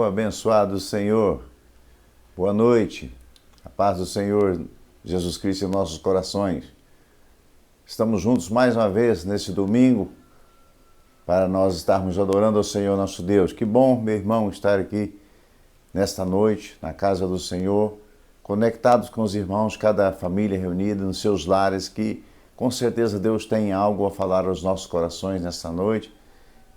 Povo abençoado do Senhor, boa noite, a paz do Senhor Jesus Cristo em nossos corações. Estamos juntos mais uma vez nesse domingo para nós estarmos adorando ao Senhor nosso Deus. Que bom, meu irmão, estar aqui nesta noite, na casa do Senhor, conectados com os irmãos, cada família reunida nos seus lares, que com certeza Deus tem algo a falar aos nossos corações nesta noite.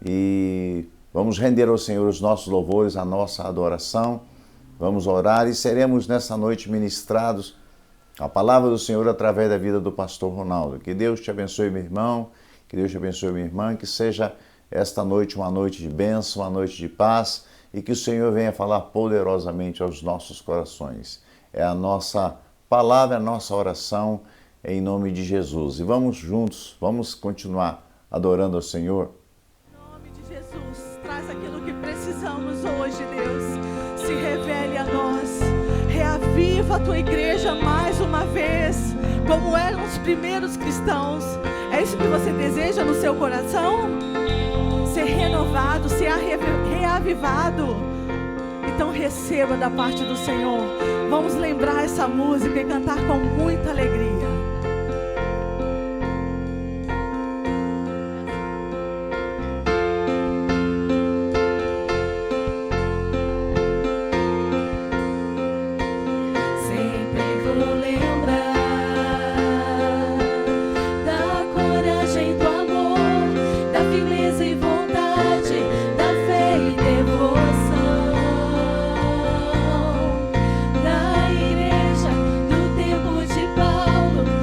E vamos render ao Senhor os nossos louvores, a nossa adoração. Vamos orar e seremos nessa noite ministrados a palavra do Senhor através da vida do pastor Ronaldo. Que Deus te abençoe, meu irmão, que Deus te abençoe, minha irmã, que seja esta noite uma noite de bênção, uma noite de paz e que o Senhor venha falar poderosamente aos nossos corações. É a nossa palavra, a nossa oração em nome de Jesus. E vamos juntos, vamos continuar adorando ao Senhor. Em nome de Jesus, traz aquilo que precisamos hoje, Deus. Se revele a nós. Reaviva a tua igreja mais uma vez, como eram os primeiros cristãos. É isso que você deseja no seu coração? Ser renovado, ser reavivado. Então receba da parte do Senhor. Vamos lembrar essa música e cantar com muita alegria. Da igreja do tempo de Paulo.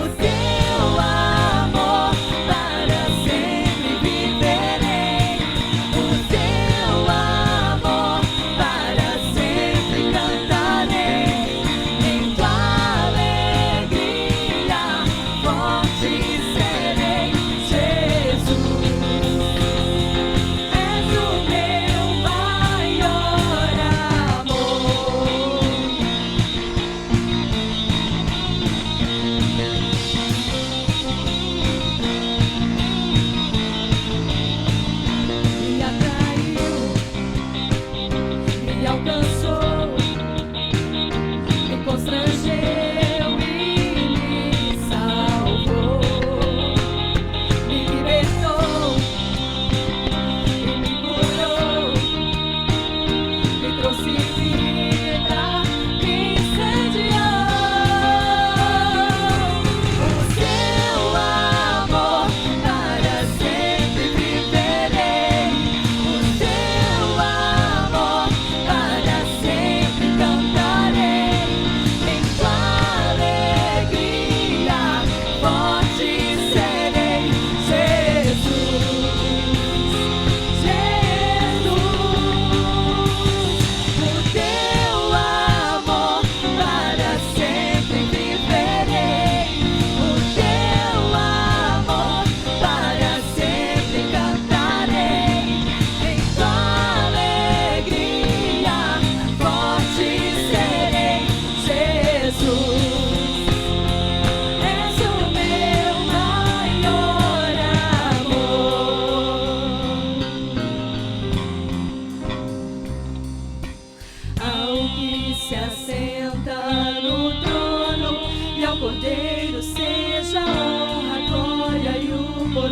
O teu amor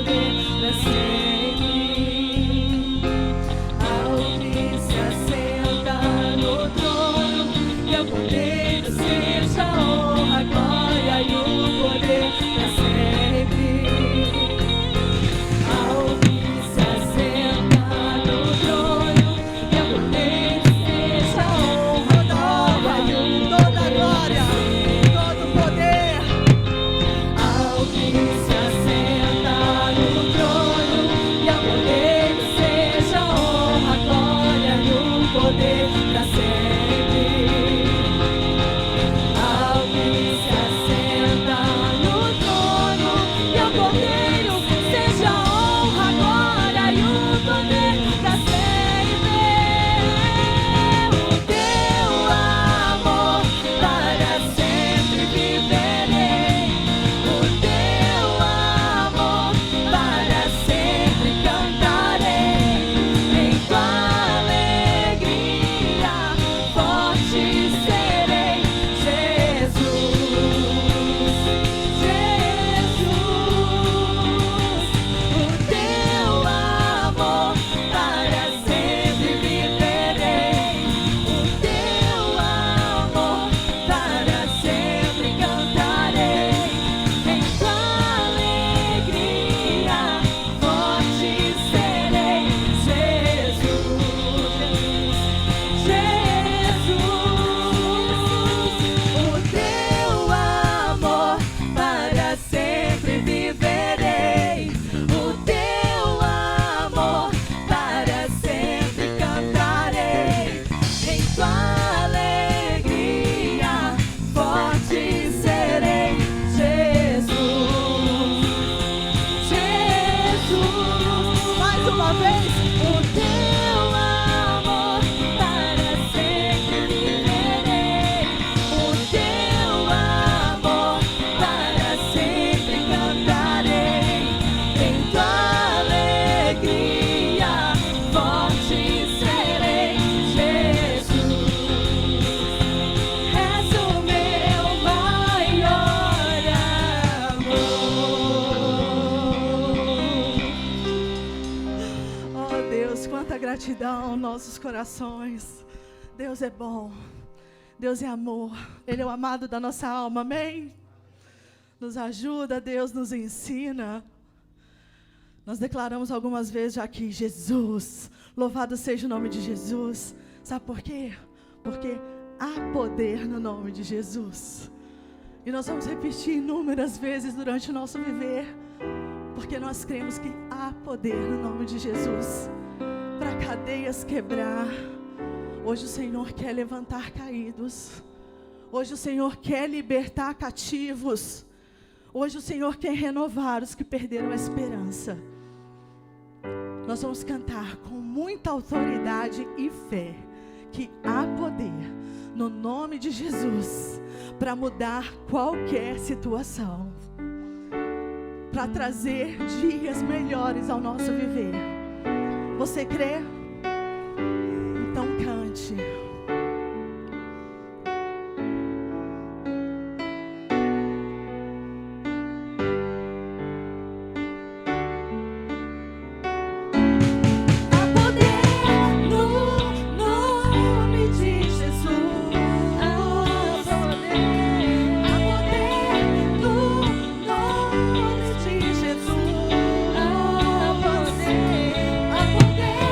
poder pra sempre. Ao que se assenta no trono, e ao Cordeiro seja a honra, a glória e o poder pra sempre. Ao que se assenta no trono, e ao Cordeiro seja a honra, a glória e toda a glória, todo o poder. Ao que se assenta no trono, e ao Cordeiro seja a honra, a glória e o poder pra sempre. Ao que se assenta no trono, e ao Cordeiro seja a honra, a glória e o poder pra sempre. O teu amor para sempre viverei. O teu amor para sempre cantarei. Em tua alegria forte serei. Jesus, o teu amor para sempre viverei. O teu amor para sempre cantarei. Em tua alegria forte serei. Jesus, o teu amor para sempre viverei. O teu amor para sempre cantarei. Em tua alegria forte serei. Jesus, mais uma vez. O teu amor para sempre viverei. O teu amor para sempre cantarei. Em tua alegria forte serei. Jesus, és o meu maior amor. Oh Deus, quanta gratidão aos nossos corações. Deus é bom, Deus é amor, Ele é o amado da nossa alma, amém? Nos ajuda, Deus nos ensina. Nós declaramos algumas vezes já aqui, Jesus, louvado seja o nome de Jesus. Sabe por quê? Porque há poder no nome de Jesus. E nós vamos repetir inúmeras vezes durante o nosso viver, porque nós cremos que há poder no nome de Jesus para cadeias quebrar. Hoje o Senhor quer levantar caídos. Hoje o Senhor quer libertar cativos. Hoje o Senhor quer renovar os que perderam a esperança. Nós vamos cantar com muita autoridade e fé que há poder no nome de Jesus para mudar qualquer situação, para trazer dias melhores ao nosso viver. Você crê? Então cante. Há poder no nome de Jesus. Há poder no nome de Jesus. Há poder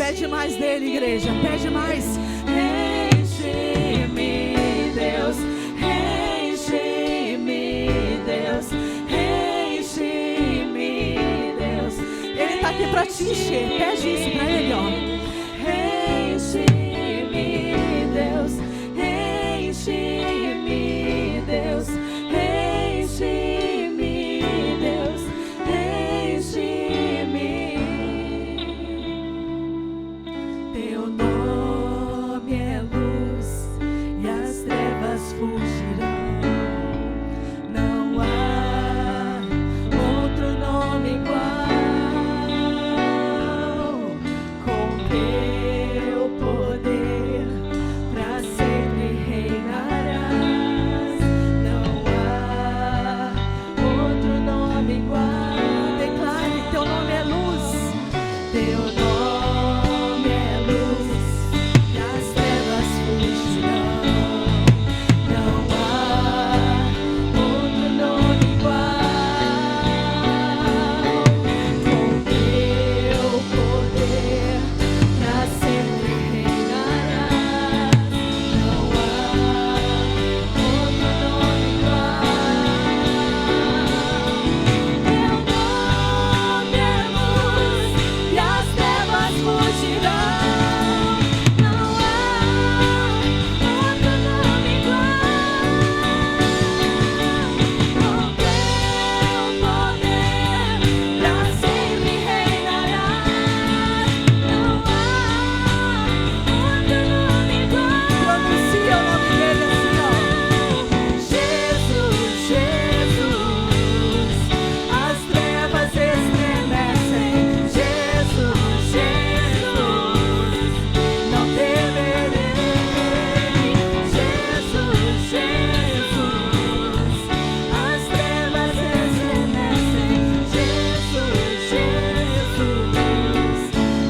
Pede mais dele, igreja. Pede mais. Enche-me, Deus. Enche-me, Deus. Enche-me, Deus. Ele está aqui para te encher. Pede isso para ele, ó. Enche-me, Deus. Enche-me, Deus. Enche-me, Deus. Enche-me. Teu nome é luz e as trevas fugirão. Não há outro nome igual. Com teu poder pra sempre reinarás. Não há outro nome igual. Declare, teu nome é luz. Teu nome é luz e as trevas fugirão. Não há outro nome igual. Com teu poder pra sempre reinarás. Não há outro nome igual. Teu nome é luz e as trevas fugirão. Não há outro nome igual. Com teu poder pra sempre reinarás. Não há outro nome igual. Pronuncia o nome dele assim, ó. Jesus, Jesus, as trevas estremecem. Jesus, Jesus, não temerei. Jesus, Jesus, as trevas estremecem. Jesus, Jesus,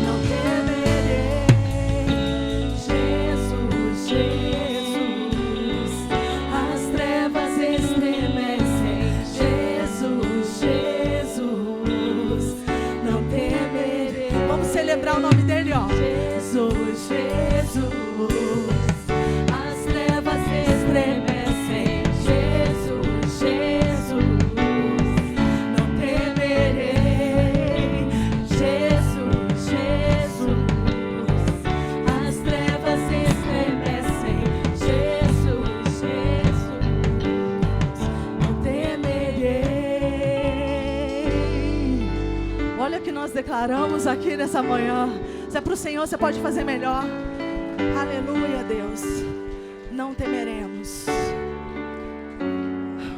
não temerei. Jesus, Jesus, as trevas estremecem. Jesus, Jesus, não temerei. Vamos celebrar o nome dele, ó. Jesus, Jesus, as trevas estremecem. Jesus, Jesus, não temerei. Jesus, Jesus, as trevas estremecem. Jesus, Jesus, não temerei. Olha o que nós declaramos aqui nessa manhã. Se é para o Senhor, você pode fazer melhor. Aleluia, Deus. Não temeremos.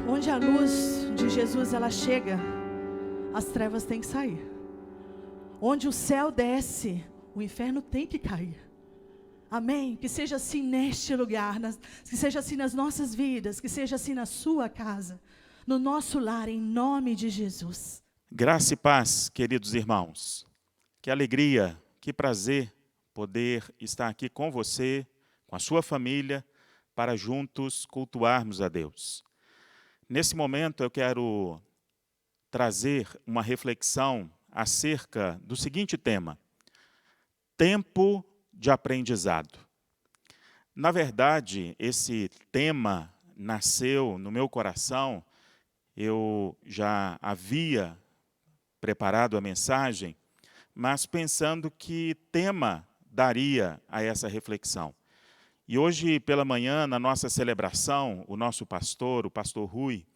Onde a luz de Jesus ela chega, as trevas têm que sair. Onde o céu desce, o inferno tem que cair. Amém? Que seja assim neste lugar, que seja assim nas nossas vidas, que seja assim na sua casa, no nosso lar, em nome de Jesus. Graça e paz, queridos irmãos. Que alegria, que prazer poder estar aqui com você, com a sua família, para juntos cultuarmos a Deus. Nesse momento eu quero trazer uma reflexão acerca do seguinte tema: tempo de aprendizado. Na verdade, esse tema nasceu no meu coração. Eu já havia preparado a mensagem, mas pensando que tema daria a essa reflexão. E hoje pela manhã, na nossa celebração, o nosso pastor, o pastor Rui,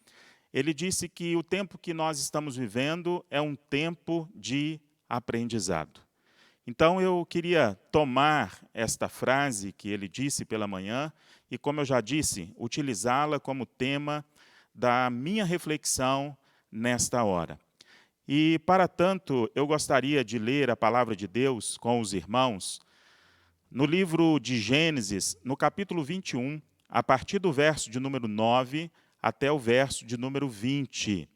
ele disse que o tempo que nós estamos vivendo é um tempo de aprendizado. Então eu queria tomar esta frase que ele disse pela manhã e, como eu já disse, utilizá-la como tema da minha reflexão nesta hora. E, para tanto, eu gostaria de ler a palavra de Deus com os irmãos no livro de Gênesis, no capítulo 21, a partir do verso de número 9 até o verso de número 20.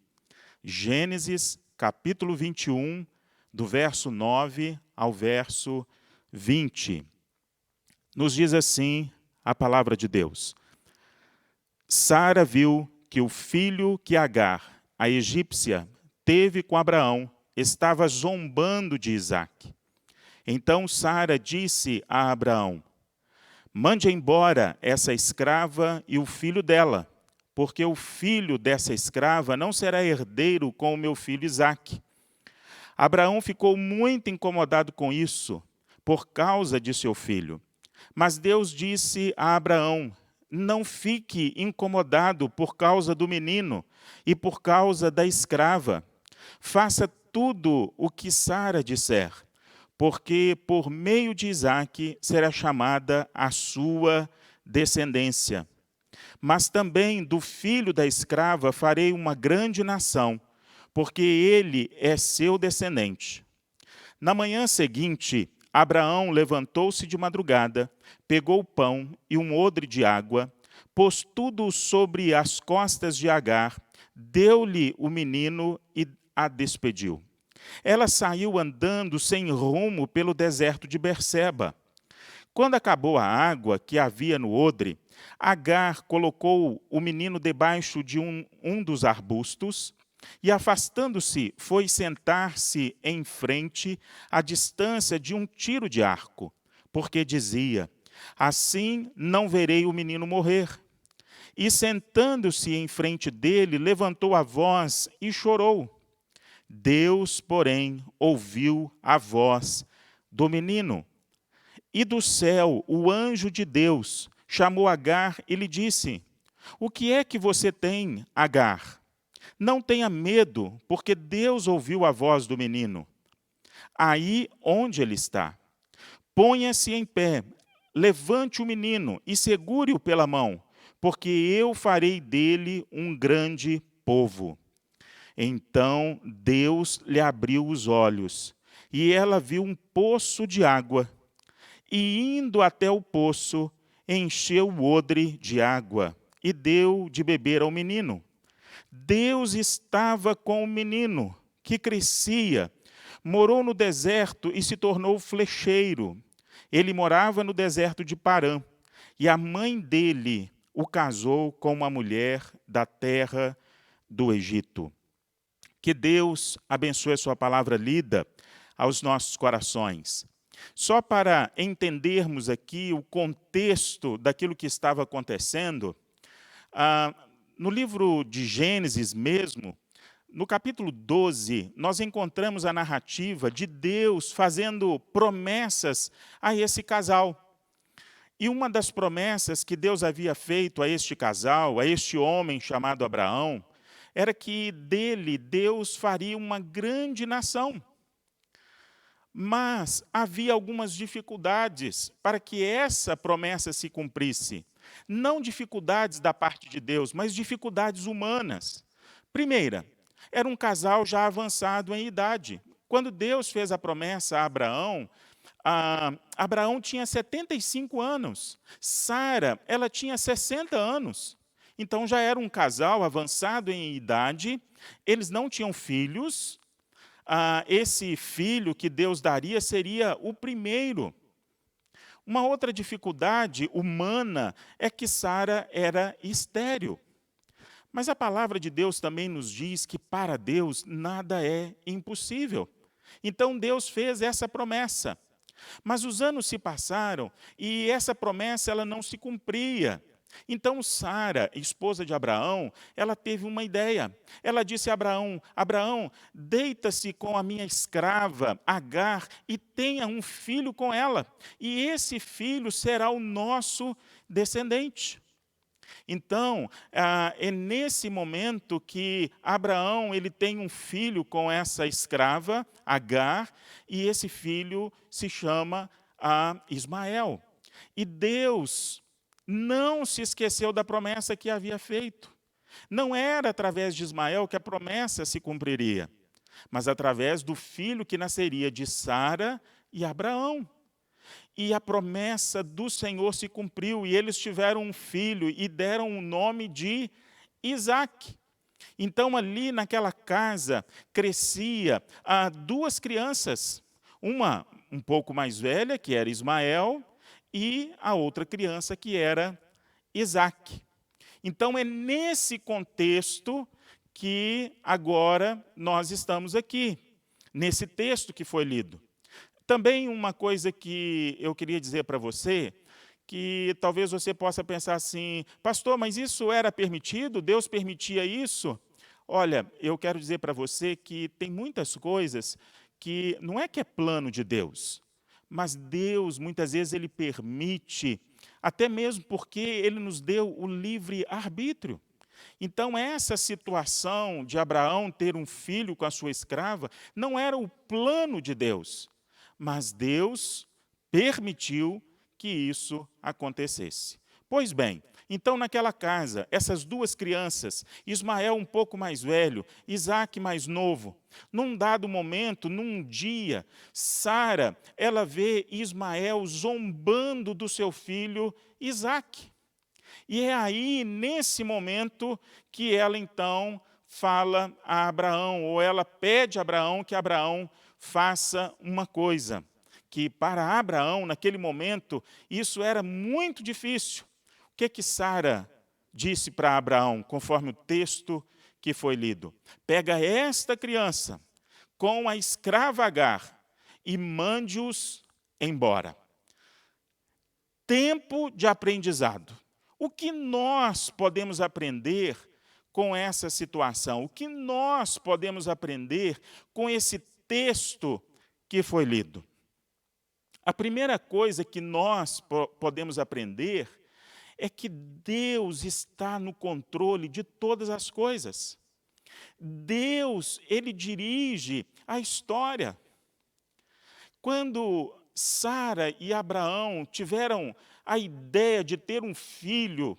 Gênesis, capítulo 21, do verso 9 ao verso 20. Nos diz assim a palavra de Deus: Sara viu que o filho que Agar, a egípcia, teve com Abraão, estava zombando de Isaque. Então Sara disse a Abraão: mande embora essa escrava e o filho dela, porque o filho dessa escrava não será herdeiro com o meu filho Isaque. Abraão ficou muito incomodado com isso, por causa de seu filho. Mas Deus disse a Abraão: não fique incomodado por causa do menino e por causa da escrava. Faça tudo o que Sara disser, porque por meio de Isaque será chamada a sua descendência. Mas também do filho da escrava farei uma grande nação, porque ele é seu descendente. Na manhã seguinte, Abraão levantou-se de madrugada, pegou o pão e um odre de água, pôs tudo sobre as costas de Agar, deu-lhe o menino e a despediu. Ela saiu andando sem rumo pelo deserto de Berseba. Quando acabou a água que havia no odre, Agar colocou o menino debaixo de um dos arbustos e, afastando-se, foi sentar-se em frente, à distância de um tiro de arco, porque dizia: assim não verei o menino morrer. E, sentando-se em frente dele, levantou a voz e chorou. Deus, porém, ouviu a voz do menino. E do céu, o anjo de Deus chamou Agar e lhe disse: o que é que você tem, Agar? Não tenha medo, porque Deus ouviu a voz do menino. Aí onde ele está, ponha-se em pé, levante o menino e segure-o pela mão, porque eu farei dele um grande povo. Então Deus lhe abriu os olhos, e ela viu um poço de água, e indo até o poço, encheu o odre de água, e deu de beber ao menino. Deus estava com o menino, que crescia, morou no deserto e se tornou flecheiro. Ele morava no deserto de Parã, e a mãe dele o casou com uma mulher da terra do Egito. Que Deus abençoe a sua palavra lida aos nossos corações. Só para entendermos aqui o contexto daquilo que estava acontecendo, no livro de Gênesis mesmo, no capítulo 12, nós encontramos a narrativa de Deus fazendo promessas a esse casal. E uma das promessas que Deus havia feito a este casal, a este homem chamado Abraão, era que dele Deus faria uma grande nação. Mas havia algumas dificuldades para que essa promessa se cumprisse. Não dificuldades da parte de Deus, mas dificuldades humanas. Primeira, era um casal já avançado em idade. Quando Deus fez a promessa a Abraão, Abraão tinha 75 anos. Sara, ela tinha 60 anos. Então já era um casal avançado em idade, eles não tinham filhos. Esse filho que Deus daria seria o primeiro. Uma outra dificuldade humana é que Sara era estéril. Mas a palavra de Deus também nos diz que para Deus nada é impossível. Então Deus fez essa promessa. Mas os anos se passaram e essa promessa ela não se cumpria. Então Sara, esposa de Abraão, ela teve uma ideia. Ela disse a Abraão: Abraão, deita-se com a minha escrava Agar e tenha um filho com ela, e esse filho será o nosso descendente. Então, é nesse momento que Abraão ele tem um filho com essa escrava, Agar, e esse filho se chama Ismael. E Deus não se esqueceu da promessa que havia feito. Não era através de Ismael que a promessa se cumpriria, mas através do filho que nasceria de Sara e Abraão. E a promessa do Senhor se cumpriu, e eles tiveram um filho e deram o nome de Isaque. Então, ali naquela casa, crescia duas crianças, uma um pouco mais velha, que era Ismael, e a outra criança, que era Isaque. Então, é nesse contexto que agora nós estamos aqui, nesse texto que foi lido. Também uma coisa que eu queria dizer para você, que talvez você possa pensar assim, pastor, mas isso era permitido? Deus permitia isso? Olha, eu quero dizer para você que tem muitas coisas que não é que é plano de Deus, mas Deus, muitas vezes, Ele permite, até mesmo porque Ele nos deu o livre arbítrio. Então, essa situação de Abraão ter um filho com a sua escrava não era o plano de Deus, mas Deus permitiu que isso acontecesse. Pois bem, então naquela casa, essas duas crianças, Ismael um pouco mais velho, Isaque mais novo, num dado momento, num dia, Sara, ela vê Ismael zombando do seu filho Isaque. E é aí, nesse momento, que ela então fala a Abraão, ou ela pede a Abraão que Abraão faça uma coisa, que para Abraão, naquele momento, isso era muito difícil. O que Sara disse para Abraão, conforme o texto que foi lido? Pega esta criança com a escrava Agar e mande-os embora. Tempo de aprendizado. O que nós podemos aprender com essa situação? O que nós podemos aprender com esse texto que foi lido? A primeira coisa que nós podemos aprender é que Deus está no controle de todas as coisas. Deus, Ele dirige a história. Quando Sara e Abraão tiveram a ideia de ter um filho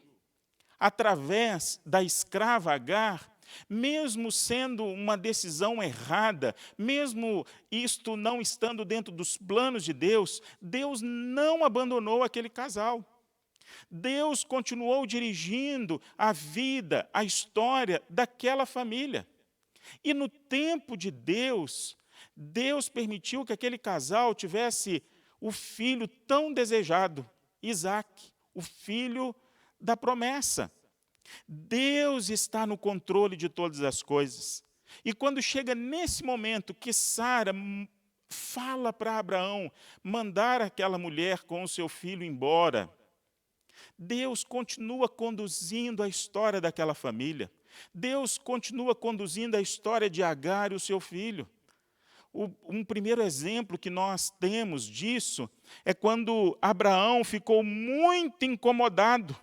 através da escrava Agar, mesmo sendo uma decisão errada, mesmo isto não estando dentro dos planos de Deus, Deus não abandonou aquele casal. Deus continuou dirigindo a vida, a história daquela família. E no tempo de Deus, Deus permitiu que aquele casal tivesse o filho tão desejado, Isaque, o filho da promessa. Deus está no controle de todas as coisas. E quando chega nesse momento que Sara fala para Abraão mandar aquela mulher com o seu filho embora, Deus continua conduzindo a história daquela família. Deus continua conduzindo a história de Agar e o seu filho. Um primeiro exemplo que nós temos disso é quando Abraão ficou muito incomodado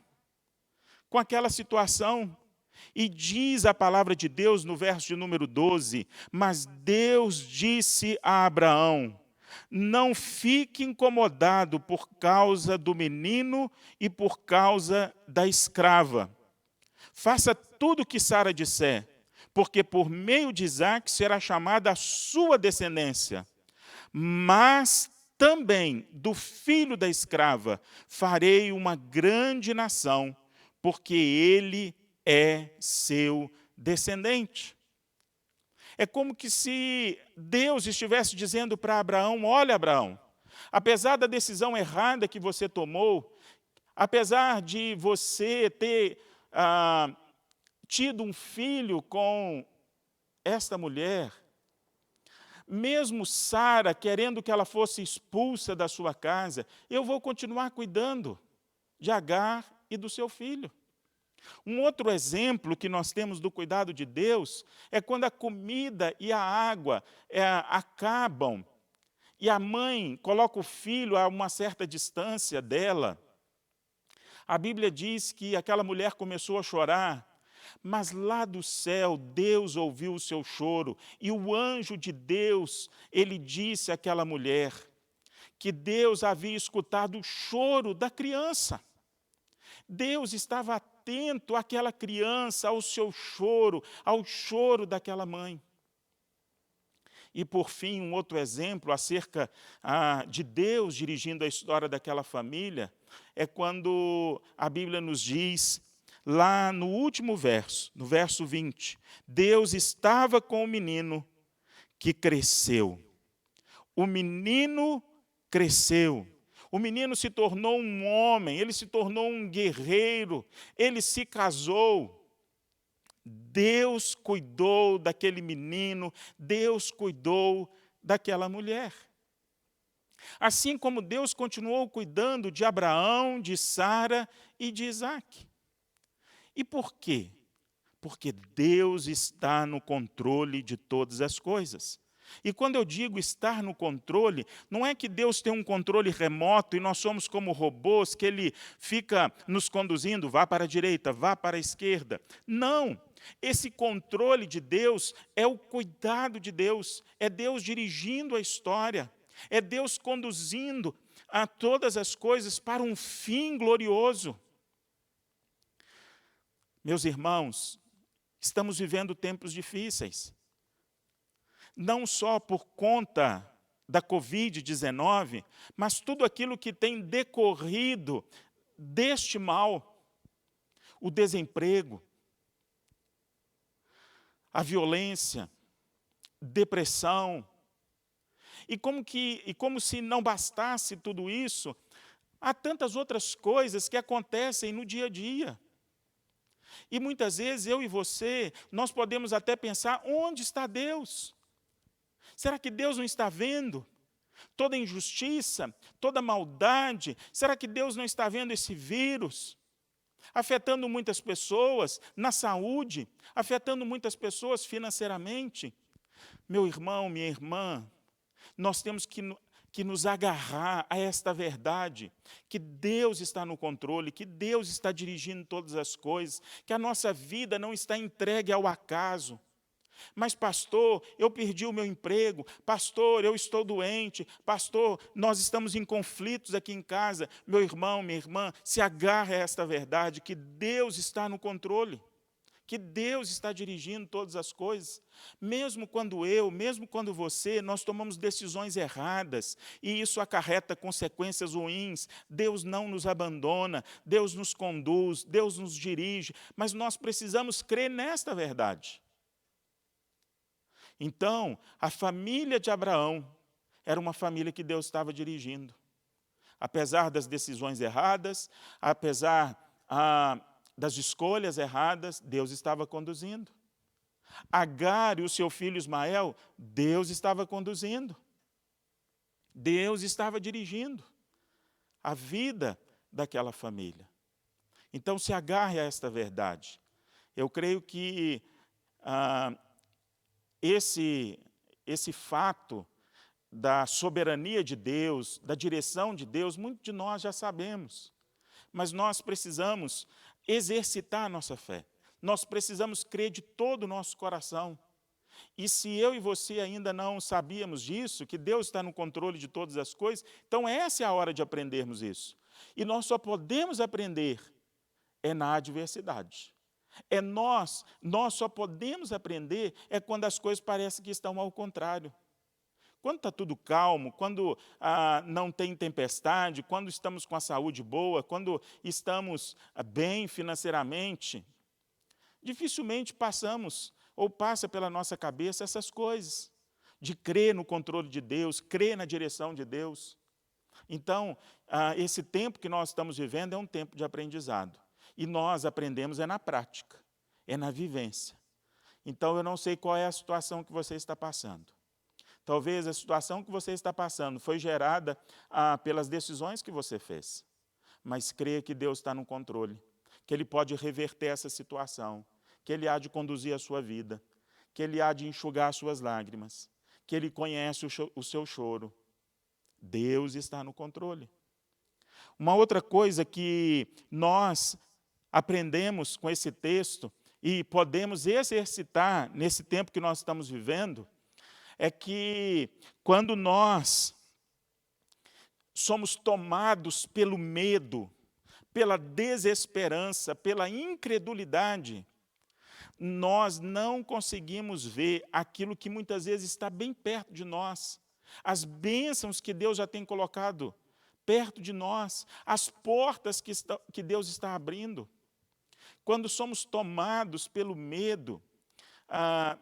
com aquela situação. E diz a palavra de Deus no verso de número 12, mas Deus disse a Abraão, não fique incomodado por causa do menino e por causa da escrava. Faça tudo o que Sara disser, porque por meio de Isaque será chamada a sua descendência. Mas também do filho da escrava farei uma grande nação, porque ele é seu descendente. É como que se Deus estivesse dizendo para Abraão, olha Abraão, apesar da decisão errada que você tomou, apesar de você ter tido um filho com esta mulher, mesmo Sara querendo que ela fosse expulsa da sua casa, eu vou continuar cuidando de Agar e do seu filho. Um outro exemplo que nós temos do cuidado de Deus é quando a comida e a água acabam e a mãe coloca o filho a uma certa distância dela. A Bíblia diz que aquela mulher começou a chorar, mas lá do céu Deus ouviu o seu choro e o anjo de Deus, ele disse àquela mulher que Deus havia escutado o choro da criança. Deus estava atento àquela criança, ao seu choro, ao choro daquela mãe. E, por fim, um outro exemplo acerca de Deus dirigindo a história daquela família é quando a Bíblia nos diz, lá no último verso, no verso 20, Deus estava com o menino que cresceu. O menino cresceu. O menino se tornou um homem, ele se tornou um guerreiro, ele se casou. Deus cuidou daquele menino, Deus cuidou daquela mulher. Assim como Deus continuou cuidando de Abraão, de Sara e de Isaac. E por quê? Porque Deus está no controle de todas as coisas. E quando eu digo estar no controle, não é que Deus tem um controle remoto e nós somos como robôs, que Ele fica nos conduzindo, vá para a direita, vá para a esquerda. Não, esse controle de Deus é o cuidado de Deus, é Deus dirigindo a história, é Deus conduzindo a todas as coisas para um fim glorioso. Meus irmãos, estamos vivendo tempos difíceis. Não só por conta da Covid-19, mas tudo aquilo que tem decorrido deste mal, o desemprego, a violência, depressão. E como se não bastasse tudo isso, há tantas outras coisas que acontecem no dia a dia. E muitas vezes eu e você, nós podemos até pensar, onde está Deus? Será que Deus não está vendo toda injustiça, toda maldade? Será que Deus não está vendo esse vírus afetando muitas pessoas na saúde, afetando muitas pessoas financeiramente? Meu irmão, minha irmã, nós temos que nos agarrar a esta verdade, que Deus está no controle, que Deus está dirigindo todas as coisas, que a nossa vida não está entregue ao acaso. Mas, pastor, eu perdi o meu emprego, pastor, eu estou doente, pastor, nós estamos em conflitos aqui em casa. Meu irmão, minha irmã, se agarre a esta verdade, que Deus está no controle, que Deus está dirigindo todas as coisas. Mesmo quando você, nós tomamos decisões erradas, e isso acarreta consequências ruins, Deus não nos abandona, Deus nos conduz, Deus nos dirige, mas nós precisamos crer nesta verdade. Então, a família de Abraão era uma família que Deus estava dirigindo. Apesar das decisões erradas, apesar das escolhas erradas, Deus estava conduzindo. Agar e o seu filho Ismael, Deus estava conduzindo. Deus estava dirigindo a vida daquela família. Então, se agarre a esta verdade. Eu creio que esse fato da soberania de Deus, da direção de Deus, muitos de nós já sabemos. Mas nós precisamos exercitar a nossa fé. Nós precisamos crer de todo o nosso coração. E se eu e você ainda não sabíamos disso, que Deus está no controle de todas as coisas, então essa é a hora de aprendermos isso. E nós só podemos aprender na adversidade. Nós só podemos aprender quando as coisas parecem que estão ao contrário. Quando está tudo calmo, quando não tem tempestade, quando estamos com a saúde boa, quando estamos bem financeiramente, dificilmente passa pela nossa cabeça essas coisas, de crer no controle de Deus, crer na direção de Deus. Então, esse tempo que nós estamos vivendo é um tempo de aprendizado. E nós aprendemos na prática, na vivência. Então, eu não sei qual é a situação que você está passando. Talvez a situação que você está passando foi gerada pelas decisões que você fez. Mas creia que Deus está no controle, que Ele pode reverter essa situação, que Ele há de conduzir a sua vida, que Ele há de enxugar as suas lágrimas, que Ele conhece o seu choro. Deus está no controle. Uma outra coisa que nós aprendemos com esse texto e podemos exercitar nesse tempo que nós estamos vivendo, é que quando nós somos tomados pelo medo, pela desesperança, pela incredulidade, nós não conseguimos ver aquilo que muitas vezes está bem perto de nós, as bênçãos que Deus já tem colocado perto de nós, as portas que Deus está abrindo. Quando somos tomados pelo medo,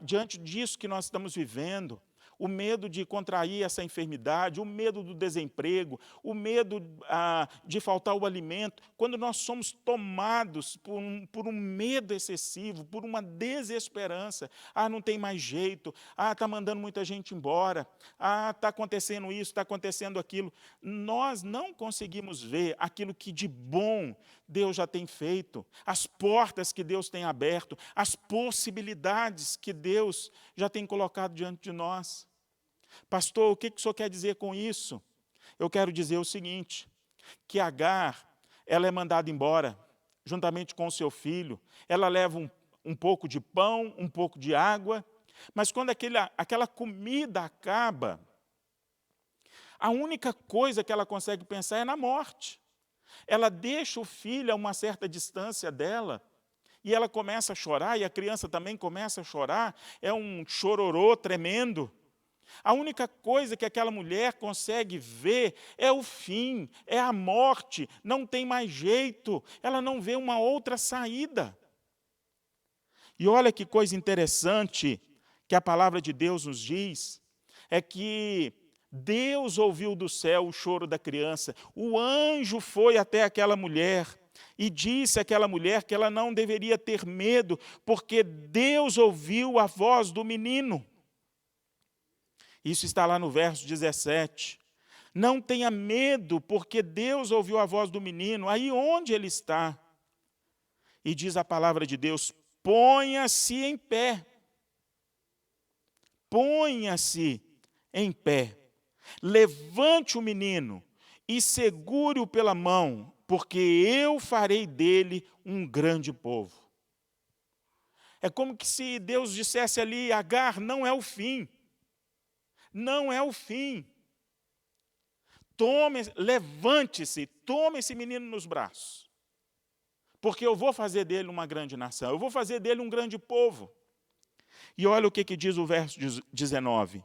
diante disso que nós estamos vivendo, o medo de contrair essa enfermidade, o medo do desemprego, o medo de faltar o alimento, quando nós somos tomados por um medo excessivo, por uma desesperança, não tem mais jeito, está mandando muita gente embora, está acontecendo isso, está acontecendo aquilo, nós não conseguimos ver aquilo que de bom Deus já tem feito, as portas que Deus tem aberto, as possibilidades que Deus já tem colocado diante de nós. Pastor, o que o senhor quer dizer com isso? Eu quero dizer o seguinte, que Agar, ela é mandada embora, juntamente com o seu filho, ela leva um pouco de pão, um pouco de água, mas quando aquela comida acaba, a única coisa que ela consegue pensar é na morte. Ela deixa o filho a uma certa distância dela, e ela começa a chorar, e a criança também começa a chorar, é um chororô tremendo. A única coisa que aquela mulher consegue ver é o fim, é a morte, não tem mais jeito, ela não vê uma outra saída. E olha que coisa interessante que a palavra de Deus nos diz, é que Deus ouviu do céu o choro da criança, o anjo foi até aquela mulher e disse àquela mulher que ela não deveria ter medo, porque Deus ouviu a voz do menino. Isso está lá no verso 17. Não tenha medo, porque Deus ouviu a voz do menino, aí onde ele está. E diz a palavra de Deus, ponha-se em pé. Ponha-se em pé. Levante o menino e segure-o pela mão, porque eu farei dele um grande povo. É como que se Deus dissesse ali, Agar, não é o fim. Não é o fim. Levante-se, tome esse menino nos braços, porque eu vou fazer dele uma grande nação, eu vou fazer dele um grande povo. E olha o que diz o verso 19.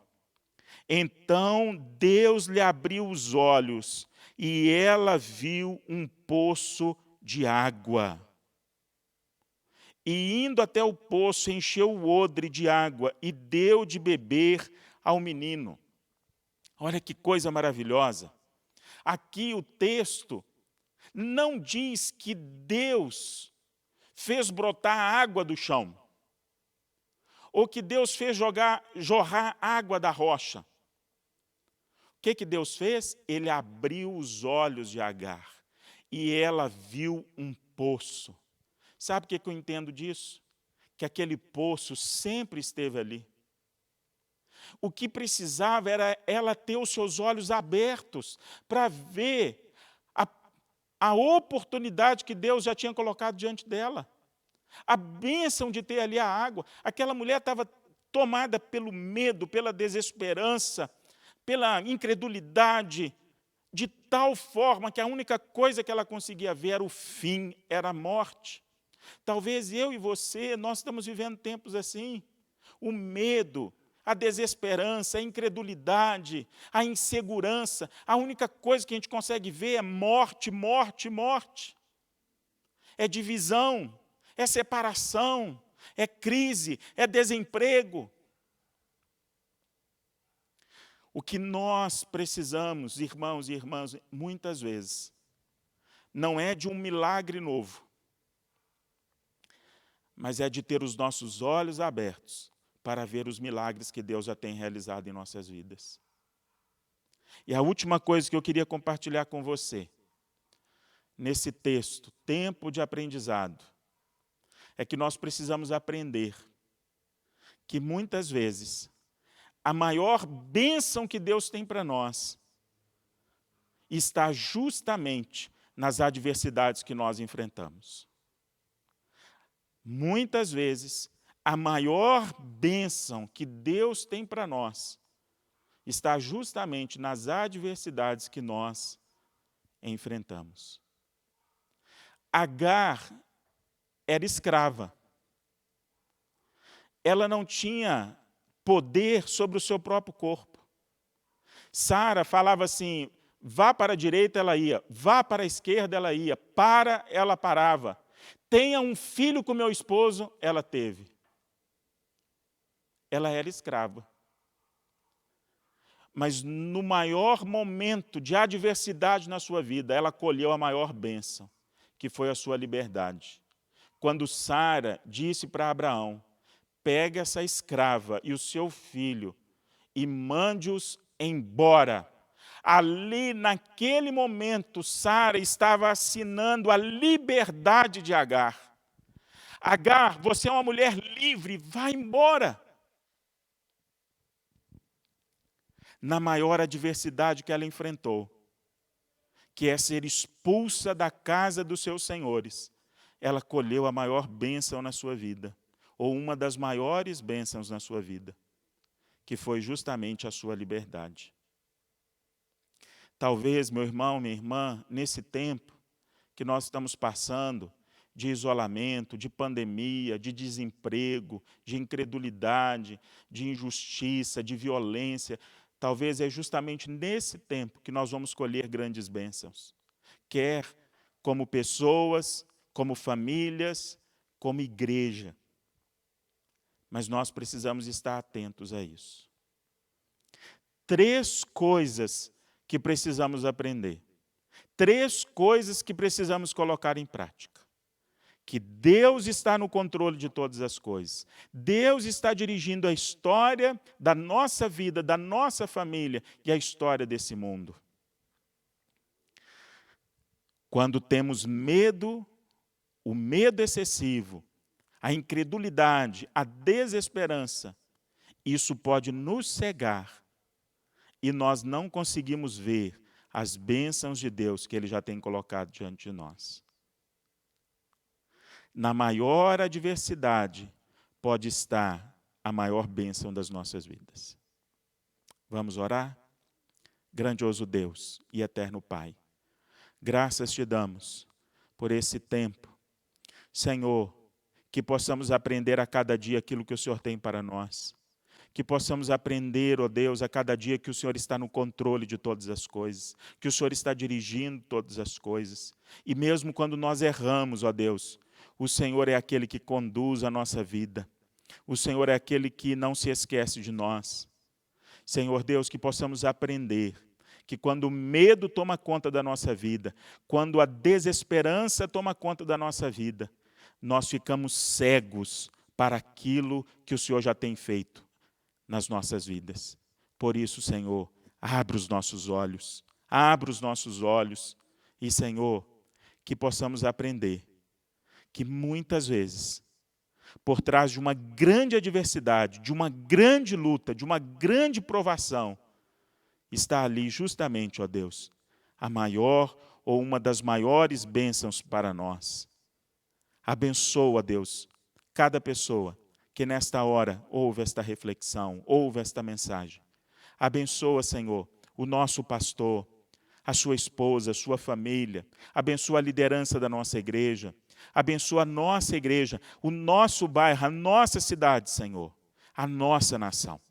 Então Deus lhe abriu os olhos, e ela viu um poço de água. E indo até o poço, encheu o odre de água e deu de beber ao menino. Olha que coisa maravilhosa. Aqui o texto não diz que Deus fez brotar água do chão, ou que Deus fez jorrar água da rocha. O que Deus fez? Ele abriu os olhos de Agar, e ela viu um poço. Sabe o que eu entendo disso? Que aquele poço sempre esteve ali. O que precisava era ela ter os seus olhos abertos para ver a oportunidade que Deus já tinha colocado diante dela. A bênção de ter ali a água. Aquela mulher estava tomada pelo medo, pela desesperança, pela incredulidade, de tal forma que a única coisa que ela conseguia ver era o fim, era a morte. Talvez eu e você, nós estamos vivendo tempos assim. O medo, a desesperança, a incredulidade, a insegurança, a única coisa que a gente consegue ver é morte, morte, morte. É divisão, é separação, é crise, é desemprego. O que nós precisamos, irmãos e irmãs, muitas vezes, não é de um milagre novo, mas é de ter os nossos olhos abertos para ver os milagres que Deus já tem realizado em nossas vidas. E a última coisa que eu queria compartilhar com você, nesse texto, tempo de aprendizado, é que nós precisamos aprender que muitas vezes a maior bênção que Deus tem para nós está justamente nas adversidades que nós enfrentamos. Muitas vezes, a maior bênção que Deus tem para nós está justamente nas adversidades que nós enfrentamos. Agar era escrava. Ela não tinha poder sobre o seu próprio corpo. Sara falava assim, vá para a direita, ela ia, vá para a esquerda, ela ia, para, ela parava. Tenha um filho com meu esposo, ela teve. Ela era escrava. mas no maior momento de adversidade na sua vida, ela colheu a maior bênção, que foi a sua liberdade. Quando Sara disse para Abraão, pegue essa escrava e o seu filho e mande-os embora. Ali, naquele momento, Sara estava assinando a liberdade de Agar. Agar, você é uma mulher livre, vai embora. Na maior adversidade que ela enfrentou, que é ser expulsa da casa dos seus senhores, ela colheu a maior bênção na sua vida, ou uma das maiores bênçãos na sua vida, que foi justamente a sua liberdade. Talvez, meu irmão, minha irmã, nesse tempo que nós estamos passando, de isolamento, de pandemia, de desemprego, de incredulidade, de injustiça, de violência, talvez é justamente nesse tempo que nós vamos colher grandes bênçãos. Quer como pessoas, como famílias, como igreja. Mas nós precisamos estar atentos a isso. 3 coisas que precisamos aprender. 3 coisas que precisamos colocar em prática. Que Deus está no controle de todas as coisas. Deus está dirigindo a história da nossa vida, da nossa família e a história desse mundo. Quando temos medo, o medo excessivo, a incredulidade, a desesperança, isso pode nos cegar e nós não conseguimos ver as bênçãos de Deus que Ele já tem colocado diante de nós. Na maior adversidade pode estar a maior bênção das nossas vidas. Vamos orar? Grandioso Deus e eterno Pai, graças te damos por esse tempo. Senhor, que possamos aprender a cada dia aquilo que o Senhor tem para nós. Que possamos aprender, ó Deus, a cada dia que o Senhor está no controle de todas as coisas, que o Senhor está dirigindo todas as coisas. E mesmo quando nós erramos, ó Deus, o Senhor é aquele que conduz a nossa vida. O Senhor é aquele que não se esquece de nós. Senhor Deus, que possamos aprender que quando o medo toma conta da nossa vida, quando a desesperança toma conta da nossa vida, nós ficamos cegos para aquilo que o Senhor já tem feito nas nossas vidas. Por isso, Senhor, abre os nossos olhos e, Senhor, que possamos aprender que muitas vezes, por trás de uma grande adversidade, de uma grande luta, de uma grande provação, está ali justamente, ó Deus, a maior ou uma das maiores bênçãos para nós. Abençoa, Deus, cada pessoa que nesta hora ouve esta reflexão, ouve esta mensagem. Abençoa, Senhor, o nosso pastor, a sua esposa, a sua família. Abençoa a liderança da nossa igreja. Abençoa a nossa igreja, o nosso bairro, a nossa cidade, Senhor, a nossa nação.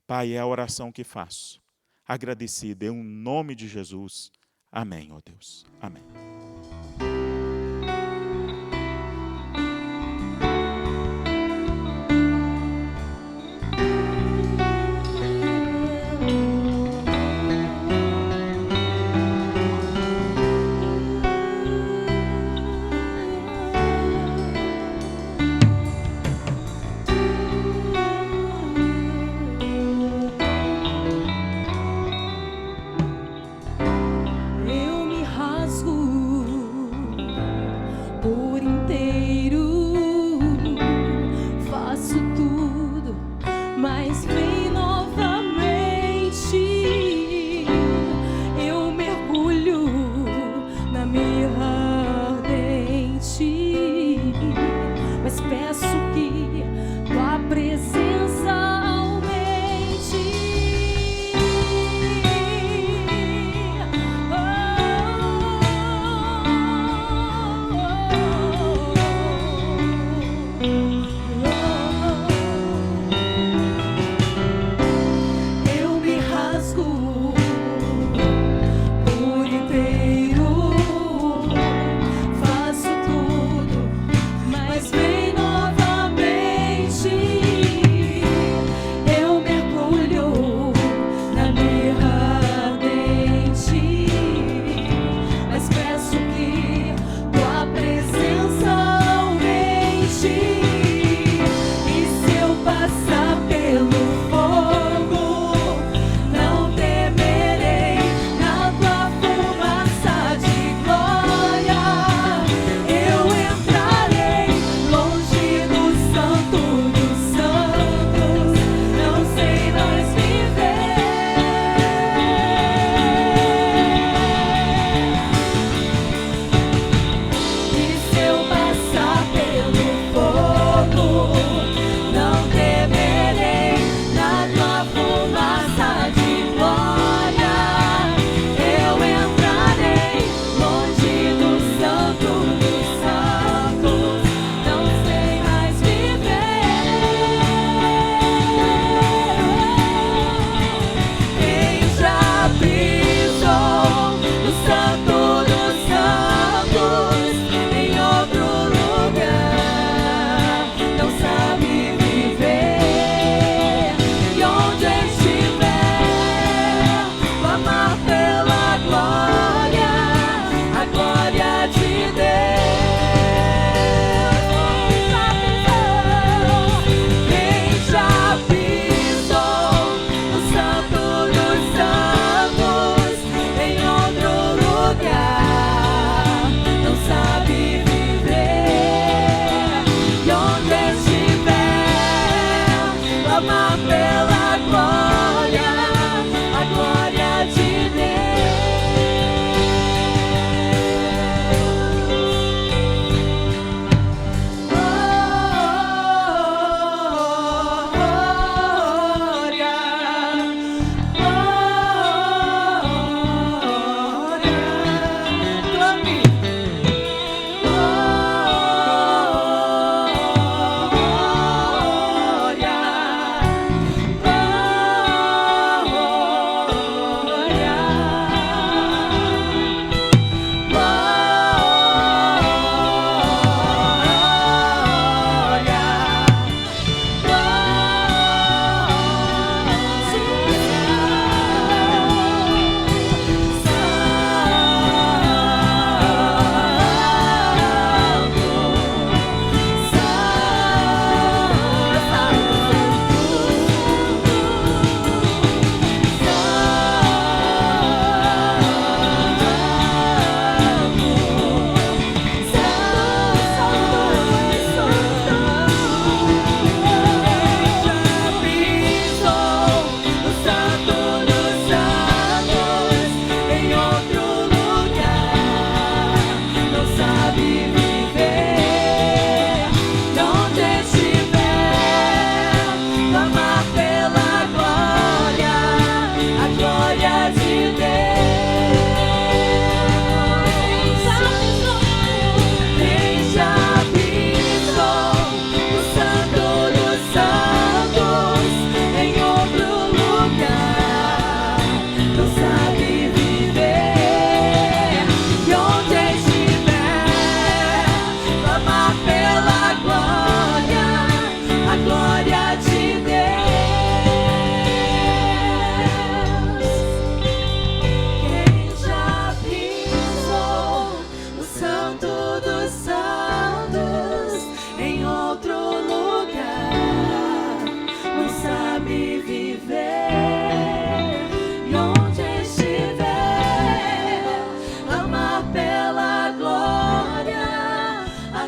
Pai, é a oração que faço. Agradecido em nome de Jesus. Amém, ó Deus. Amém. Eu me rasgo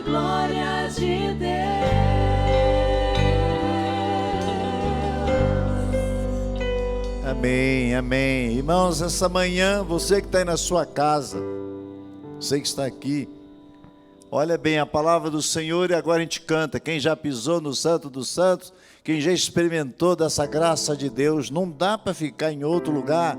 glória de Deus. Amém, amém. Irmãos, essa manhã, você que está aí na sua casa, você que está aqui, olha bem a palavra do Senhor e agora a gente canta. Quem já pisou no Santo dos Santos, quem já experimentou dessa graça de Deus, não dá para ficar em outro lugar,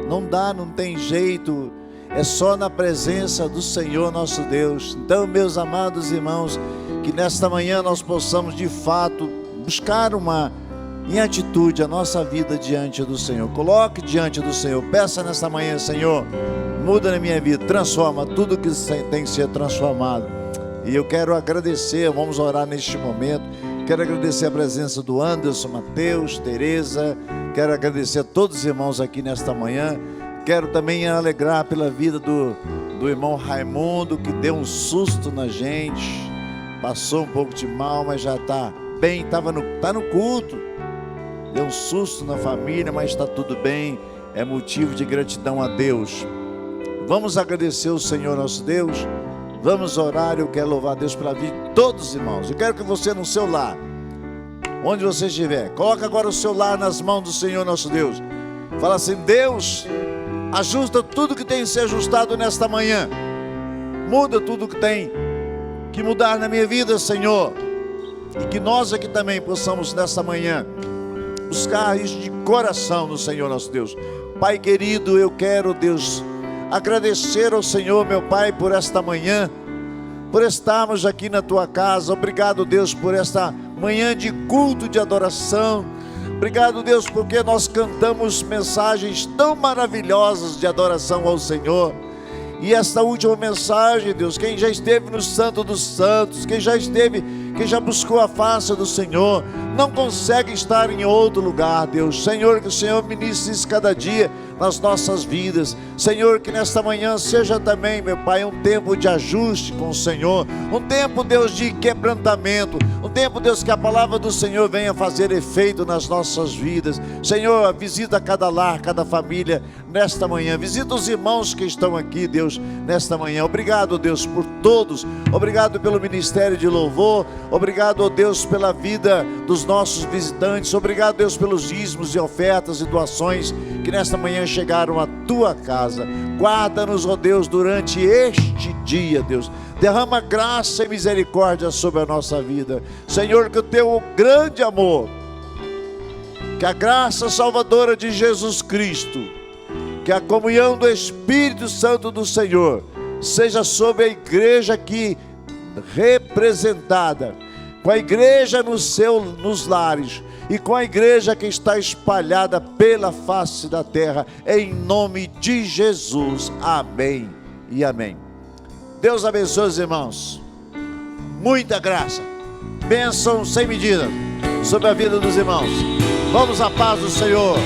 não dá, não tem jeito, é só na presença do Senhor nosso Deus. Então, meus amados irmãos, que nesta manhã nós possamos de fato buscar em atitude a nossa vida diante do Senhor. Coloque diante do Senhor, peça nesta manhã: Senhor, muda na minha vida, transforma tudo que tem que ser transformado. E eu quero agradecer, vamos orar neste momento. Quero agradecer a presença do Anderson, Mateus, Tereza. Quero agradecer a todos os irmãos aqui nesta manhã. Quero também alegrar pela vida do irmão Raimundo, que deu um susto na gente, passou um pouco de mal, mas já está bem, tá no culto. Deu um susto na família, mas está tudo bem. É motivo de gratidão a Deus. Vamos agradecer o Senhor nosso Deus. Vamos orar. Eu quero louvar a Deus pela vida de todos os irmãos. Eu quero que você no seu lar, onde você estiver, coloque agora o seu lar nas mãos do Senhor nosso Deus. Fala assim: Deus, ajusta tudo que tem que ser ajustado nesta manhã. Muda tudo que tem que mudar na minha vida, Senhor. E que nós aqui também possamos nesta manhã buscar isso de coração no Senhor nosso Deus. Pai querido, eu quero, Deus, agradecer ao Senhor, meu Pai, por esta manhã, por estarmos aqui na Tua casa. Obrigado, Deus, por esta manhã de culto, de adoração. Obrigado, Deus, porque nós cantamos mensagens tão maravilhosas de adoração ao Senhor. E esta última mensagem, Deus, quem já esteve no Santo dos Santos, quem já buscou a face do Senhor, não consegue estar em outro lugar, Deus. Senhor, que o Senhor ministre isso cada dia nas nossas vidas. Senhor, que nesta manhã seja também, meu Pai, um tempo de ajuste com o Senhor, um tempo, Deus, de quebrantamento, um tempo, Deus, que a palavra do Senhor venha fazer efeito nas nossas vidas. Senhor, visita cada lar, cada família nesta manhã, visita os irmãos que estão aqui, Deus, nesta manhã. Obrigado, Deus, por todos. Obrigado pelo ministério de louvor. Obrigado, ó Deus, pela vida dos nossos visitantes. Obrigado, Deus, pelos dízimos e ofertas e doações que nesta manhã chegaram à Tua casa. Guarda-nos, ó Deus, durante este dia, Deus. Derrama graça e misericórdia sobre a nossa vida. Senhor, que o Teu grande amor, que a graça salvadora de Jesus Cristo, que a comunhão do Espírito Santo do Senhor seja sobre a igreja aqui representada, com a igreja nos lares e com a igreja que está espalhada pela face da terra, em nome de Jesus. Amém e amém. Deus abençoe os irmãos. Muita graça, bênção sem medida sobre a vida dos irmãos. Vamos à paz do Senhor.